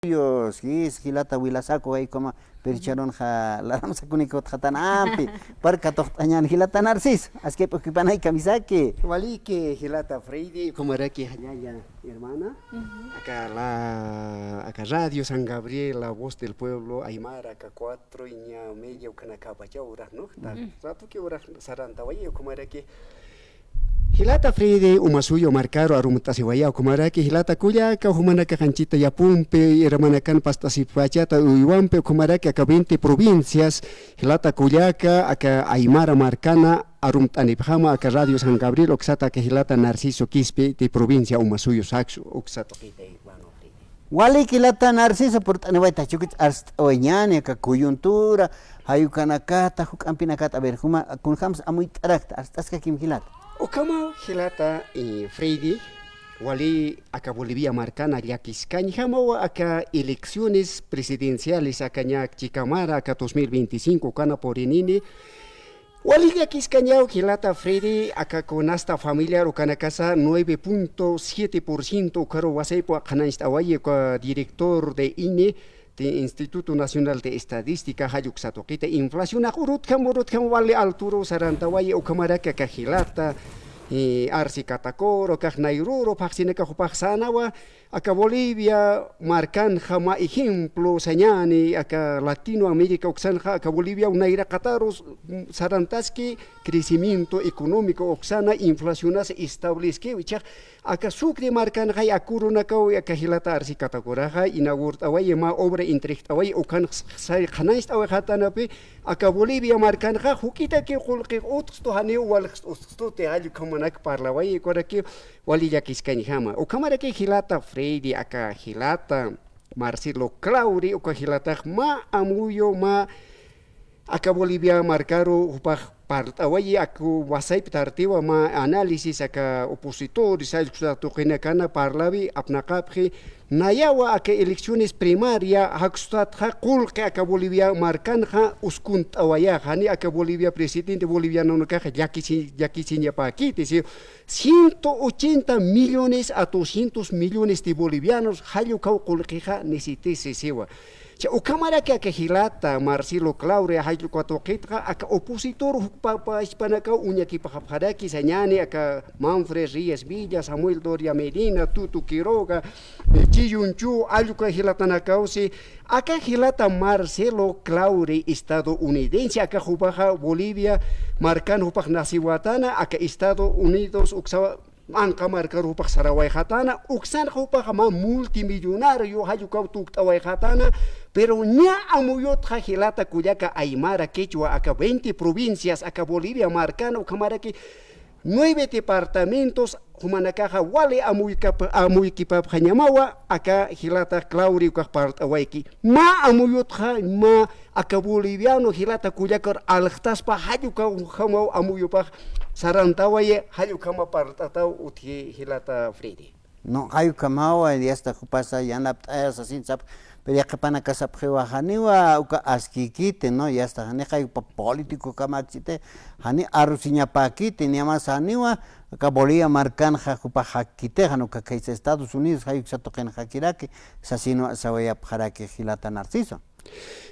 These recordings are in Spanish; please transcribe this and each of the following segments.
Yo sí, gilata wilasaco ahí como pericharon la ramsa kuniko jatan ampi parca tohtañan gilata narcis asque porque panay kamisake Wali que Gilata Freire, como era que allá, hermana, acá Radio San Gabriel, la voz del pueblo, Aymara, acá 4:30, Ucanacapa, ya horas, ¿no? Rato que horas saranta, oye, como era que Gilata Freire, umasuyo marcaro arumtasi waya, como era que Gilata Cuyaca, humanaca canchita yapumpe, hermanacan pastasi pachata, uyuampe, como era que acá 20 provincias, Gilata Cuyaca, acá Aymara Marcana, Arumtanipjama, acá Radio San Gabriel, Oxata, que Gilata Narciso Quispe, de provincia umasuyo Saxo, Oxata. wali gilata narciso por tanewaita chukit hasta oñane ka coyuntura hayukanakata hukampinakata a ver huma kunjams amuy tarakta hasta ska kim gilata Okama Gilata Freire, wali acá Bolivia Marcana, ya Quiscaña, acá elecciones presidenciales, acá Chicamara, acá 2025, cana por inini. Wali ya Quiscaña, Gilata Freire, acá con esta familia, o cana casa 9.7%, caro wasaipo, acá naistawai, director de INE, de Instituto Nacional de Estadística, Hayuxatoquita, inflación, urut kam wali alturo, sarantawai, o camaraka, acá Gilata, Arsi Catacoro, Nairuro, Paxineka Jupaxanawa, acá Bolivia, marcan jama ejemplo, Sañani, acá Latinoamérica, Oxanja, acá Bolivia, Unaira Cataros, Sarantaski, crecimiento económico, Oxana, inflaciones establezque, acá Sucre marcan hay Acurunacao, acá Gilata Arsi Catacoraja, inaugurt away, ma obra intrecht away, Ocan Sanaist awajatanape, acá Bolivia marcan ja, Jukita que Hulke, Otsto Haneu, Walsto te hallo Kamanak parlaway, Corake, Walilla Quiscanijama, o Camara que Gilata Freire, acá Gilata, Marcelo Clauri, o Gilata ma amuyo ma acá Bolivia marcaro partaway aku wasai tartiwa ma análisis acá opositores al tokenakana parlavi apnakapje nayawa acá elecciones primaria hakstat kulke acá Bolivia marcanja uskunt awaya hani acá Bolivia presidente boliviano no caja yakisin paquete 180 millones a 200 millones de bolivianos hayo kau kulkeja necesite sewa. O cámara que Gilata, Marcelo Claure, Hayo Quatoquetra, a opositor, Papa Hispanaca, Uñaki Pajaraki, Sañani, a Manfred Rías Villa, Samuel Doria Medina, Tutu Quiroga, Chiyunchu, Ayuca Gilatanacausi, acá Gilata Marcelo Claure, estadounidense, acá Jubaja, Bolivia, Marcan Jupaj Nasiwatana, acá Estados Unidos, Uxawa. Anka marcar hupak saraway hatana, uksan hupak ma multimillonario hayukaw tuktaway hatana, pero ña amuyot Gilata Cuyaca Aymara Quechua acá 20 provincias, acá Bolivia Marcano, camara que 9 departamentos, humanakaja wale amuy kipap hanyamawa, acá Gilata Clauri ukapart ma amuyot ma acá boliviano Gilata Cuyaca altaspa hayukaw hamau amuyopaj sarantawaye hayukama partatau uti Gilata Freire. no hayukamawa y hasta jupasa yanap así sap pero ya que pana casa pjewa haniwa uka askikite no ya hasta hani hayupa político kamaxite hani arusiña paquite ni más haniwa acá Bolivia marcan jajupa hakite hanu ka Estados Unidos hayuk satoquen hakirake sasino sawaya pjarake Gilata Narciso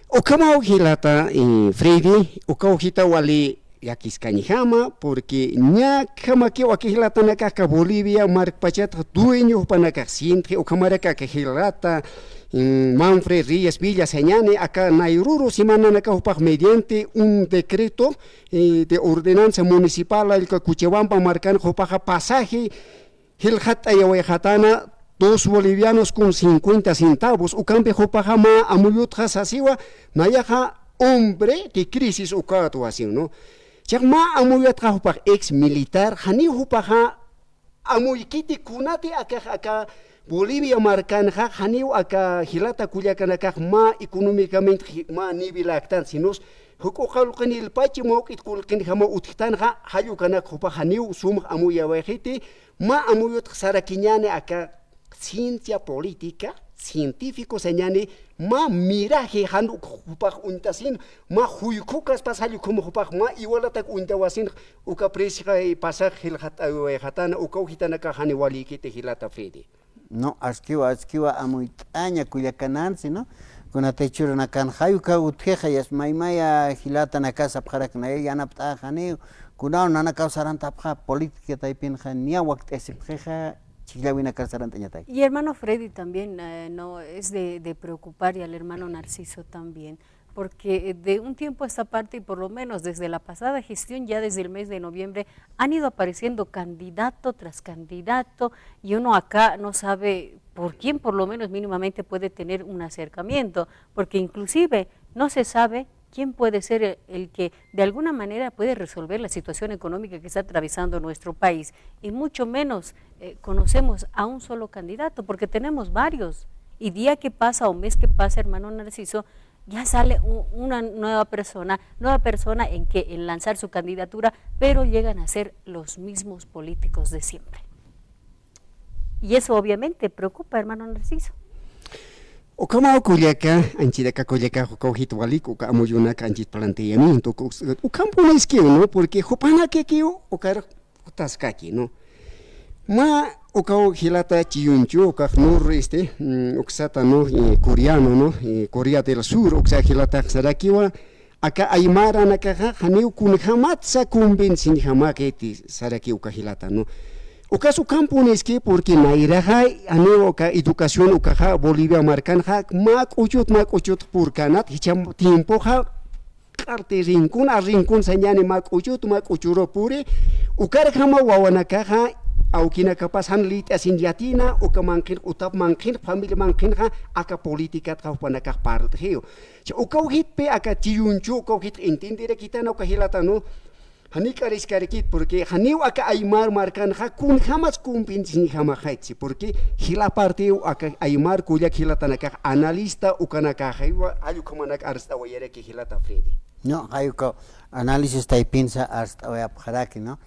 o kama Gilata Freire o kaujita wali Yaquiscañijama, porque ña kama que Gilata naca Bolivia, Marc Pachata, dueño panaca siempre, o camaraca que Gilata, Manfred Rías Villa Señane, acá Nairuro, Simana naca mediante un decreto de ordenanza municipal, el Cuchabamba marcan jopaja pasaje, Gilhata Yawajatana, 2 bolivianos con 50 centavos, o cambio jopajama, amuyutja sasiwa, nayaja hombre de crisis o cato así, ¿no? Chama amuy trabajo ex militar, hani hupaha amuy kiti kunati acá Bolivia marcanja, hani acá Gilata Cuyaca ma económicamente ma nivel actan, sinos hukokalukan il pachi mo kitkulkin hama utitan hayukana hupaha niu sum amuy awajete ma amuy sarakiñane acá ciencia política científico señane ma miraje hanu hupak untasin ma huykukas pasayo como hupak ma igual tak untawasin uka presika pasaj hilhat hatana uka hitana ka hani wali kite Gilata Freire No, asquiwa amuitaña Culiacanansi, ¿no? Con atechuro na can hayuka utjeja yas maimaya hilata na casa para que na yanapta jani kunao nana causaranta política taipin jania wakte esipjeja chiglawina causaranta ñatay. Y hermano Freddy también no es de preocupar, y al hermano Narciso también, porque de un tiempo a esta parte, y por lo menos desde la pasada gestión, ya desde el mes de noviembre, han ido apareciendo candidato tras candidato, y uno acá no sabe por quién por lo menos mínimamente puede tener un acercamiento, porque inclusive no se sabe quién puede ser el que de alguna manera puede resolver la situación económica que está atravesando nuestro país, y mucho menos conocemos a un solo candidato, porque tenemos varios, y día que pasa o mes que pasa, hermano Narciso, ya sale una nueva persona en lanzar su candidatura, pero llegan a ser los mismos políticos de siempre. Y eso obviamente preocupa, hermano Narciso. O como Culiaca, anchidaka Culiaca, Jojito Walico, Amoyuna, Canchit planteamiento, o campo no es que, ¿no? Porque Jopana que o car tascaki, ¿no? Ma o kao hilata chiyunchu, o nur oxata no coreano, ¿no? Corea del Sur, oxa hilata sarakiwa, acá aymara nakaja, haneu kun hamatsa convencin hamaketi saraki uka hilata, ¿no? O caso campo es que porque nairaja aneo ka educación o caja Bolivia marcanja mak uchut por canat hicham tiempo ja arte rincón a rincón señane mak uchuro pure o carjama wawana caja aukina capaz han lit asin yatina o ka mankin utap mankin familia mankin ha aka política trapana ka parte heo o ka hit pe aka tiunchu ko hit entender kita no ka hilata no Hanika riskarikit porque haniu aka aymar marcan ha kun jamás kumpinsin jamajaitsi porque hila parteu aka aymar kuyak hilatanaka analista ukanaka haywa ayukamanaka arsta wayere que hilata Freddy. No, hayuka análisis taipinsa hasta hoy apjaraki, ¿no?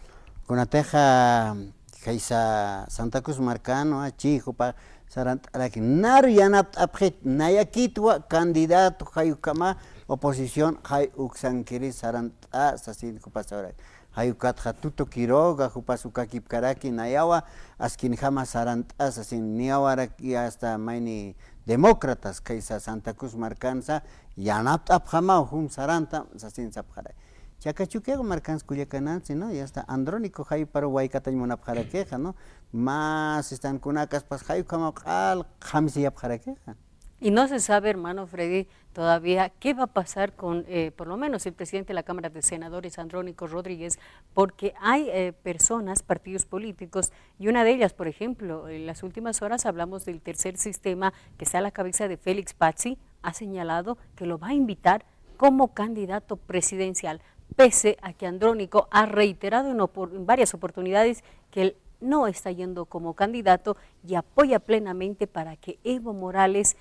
Con ateja kaisa Santa Cruz marcano chico pa sarant araki nar yanap apjet nayakitwa candidato hayukama oposición hay uxankiri saranta sasin kupasora hay ukatja tuto kiroga kupasuka kipkaraki nayawa askin jama saranta sasin niawara ki hasta maini demócratas kaisa Santa Cruz marcanza yanap apjama hum saranta sasin sapjara chakachuke marcans Culiacanan, ¿no? Ya está Andrónico hay para Huaycatañ monapjaraqueja, ¿no? Más están kunacas pas hay como al jamsi apjaraqueja. Y no se sabe, hermano Freddy, todavía qué va a pasar con, por lo menos, el presidente de la Cámara de Senadores, Andrónico Rodríguez, porque hay personas, partidos políticos, y una de ellas, por ejemplo, en las últimas horas hablamos del tercer sistema que está a la cabeza de Félix Pazzi, ha señalado que lo va a invitar como candidato presidencial, pese a que Andrónico ha reiterado en varias oportunidades que él no está yendo como candidato y apoya plenamente para que Evo Morales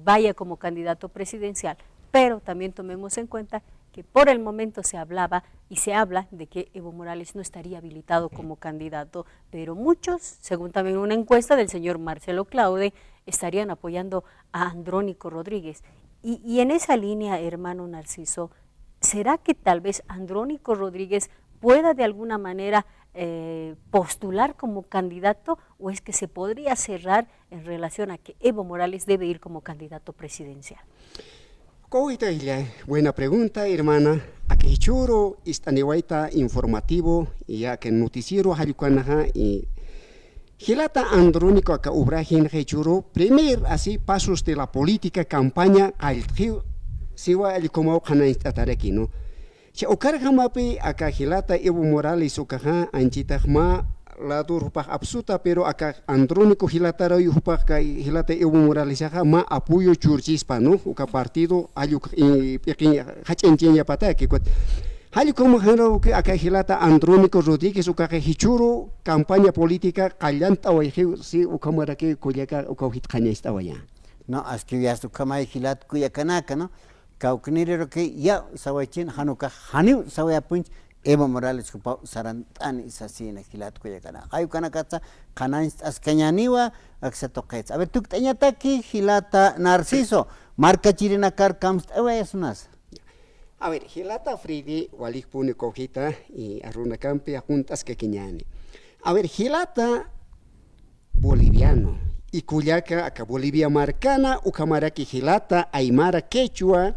vaya como candidato presidencial. Pero también tomemos en cuenta que por el momento se hablaba y se habla de que Evo Morales no estaría habilitado como candidato, pero muchos, según también una encuesta del señor Marcelo Claude, estarían apoyando a Andrónico Rodríguez. Y en esa línea, hermano Narciso, ¿será que tal vez Andrónico Rodríguez pueda de alguna manera postular como candidato, o es que se podría cerrar en relación a que Evo Morales debe ir como candidato presidencial? Buena pregunta, hermana. Aquí churo esta informativo y ya que noticiero hayukanaja y Gilata Andrónico acá ubrahin churo primer así pasos de la política campaña al siwa el como canaistatareki, ¿no? Si okar jamape acá Gilata Evo Morales okaja anchitahma la rupak absuta pero acá Andrónico Gilata rayu rupak Gilata Evo Morales ma apoyo churchispa, ¿no? Uka partido ayuk pequeña hachenchenya pata que Hali como género que acá Gilata Andrónico Rodríguez uka hichuro campaña política callanta o si ukamara que Culiaca ukahit canesta vaya. No, así ya su cama Gilat Culiacanaka, ¿no? Caucniro que ya sawachin hanuka haniu sawapunch Evo Morales kupau sarantani sasina Gilat Culiacana. Hay canacata canans ascañaniwa axatoquets. A ver, tú teñata aquí Gilata Narciso, marca chirina car camps, unas. A ver, Gilata Fridi, Walik Pune Cojita y Aruna Campe, juntas que quiñane. A ver, Gilata boliviano, y Cuyaca acá Bolivia marcana, Ucamaraki Gilata, Aymara Quechua,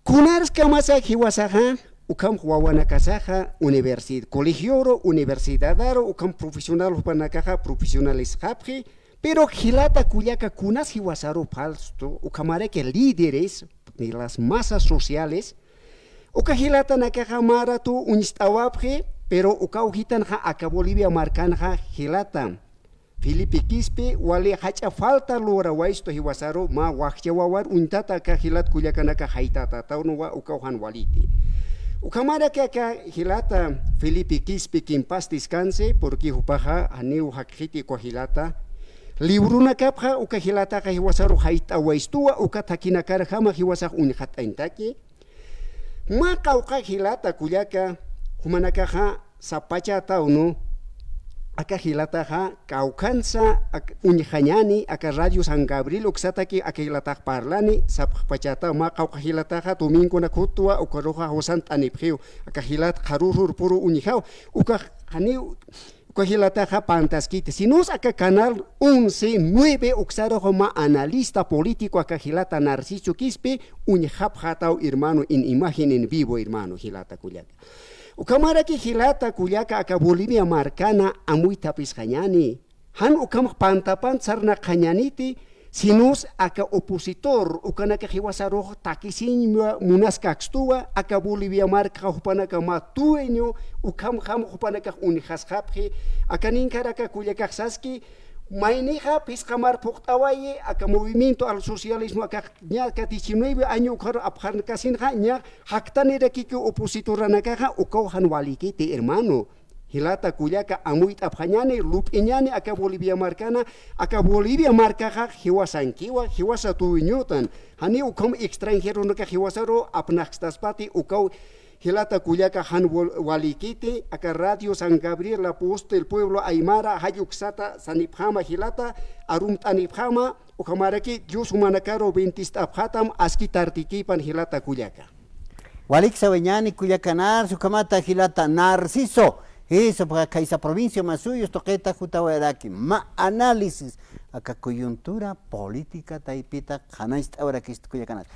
Kunars Kamasa Hiwasaja, Ukam Huawana Kasaja, Universidad, Colegioro, Universidadaro, Ukam Profesional Panakaja, Profesionales Japri, pero Gilata Cuyaca Kunas Hiwasaro Palsto, Ucamaraki líderes de las masas sociales, Ukahilata Nakaja Maratu, Unistawapre, pero Ukauhitan ha acá Bolivia marcanja Gilata. Filipe Quispe, wale hacha falta lora waisto hiwasaro ma wachawawar untata ka hilat kuyakanaka haitata taunuwa ukauhan waliti. Ukamara ka hilata Filipe Quispe quien paz descanse porque hupaja aneu hakiti ko hilata. Libruna kapha ukahilata ka hiwasaro haita waistua ukatakina kar hama hiwasah unhat aintaki. Ma kauka hilata kuyaka humanaka ha sapacha tauno aka hilata ha kaukansa unjanyani aka radio San Gabriel uksataki aka hilata parlani sapachata ma kauka hilata ha domingo na kutua ukaroha hosant aniphiu aka hilat harurur puru unjau uka hani uka hilata ha pantaskite sinus aka canal 11 uksaro homa analista político aka hilata Narciso Quispe unjap hatau hermano en imagen en vivo hermano hilata kulyaka Ukamara ki hilata Cuyaca aka Bolivia marcana amuy tapis kanyani. Han ukam pantapan sarna kanyaniti sinus aka opositor ukanaka hiwasaro takisin munas kakstua aka Bolivia marca hupanaka matueño ukam ham hupanaka unihashaphi aka ninkaraka Cuyaca saski Mainija piscamar puktawaye aka movimiento al socialismo aka nya ka 19 año khar aphan kasin ha nya haktane de kiki opositora naka ukau hanwaliki te hermano hilata Cuyaca amuit aphañane lupiñane aka Bolivia marcana aka Bolivia marcaja hiwasankiwa hiwasa tuñutan hani ukam extranjero naka hiwasaro apnaxtaspati ukau Hilata Cuyaca han walikite, aka radio San Gabriel, la posta el pueblo Aymara, hayuxata, sanipjama hilata, arum tanipjama, ukamaraki, Dios humanacaro, ventista abhatam, aski tartikipan hilata Cuyaca. Walik saweñani Cuyacanar, sukamata hilata Narciso. Eso para esa provincia más suyo, toqueta jutawaraki. Ma análisis, acá coyuntura política taipita, janaist ahora que esto Cuyacanar.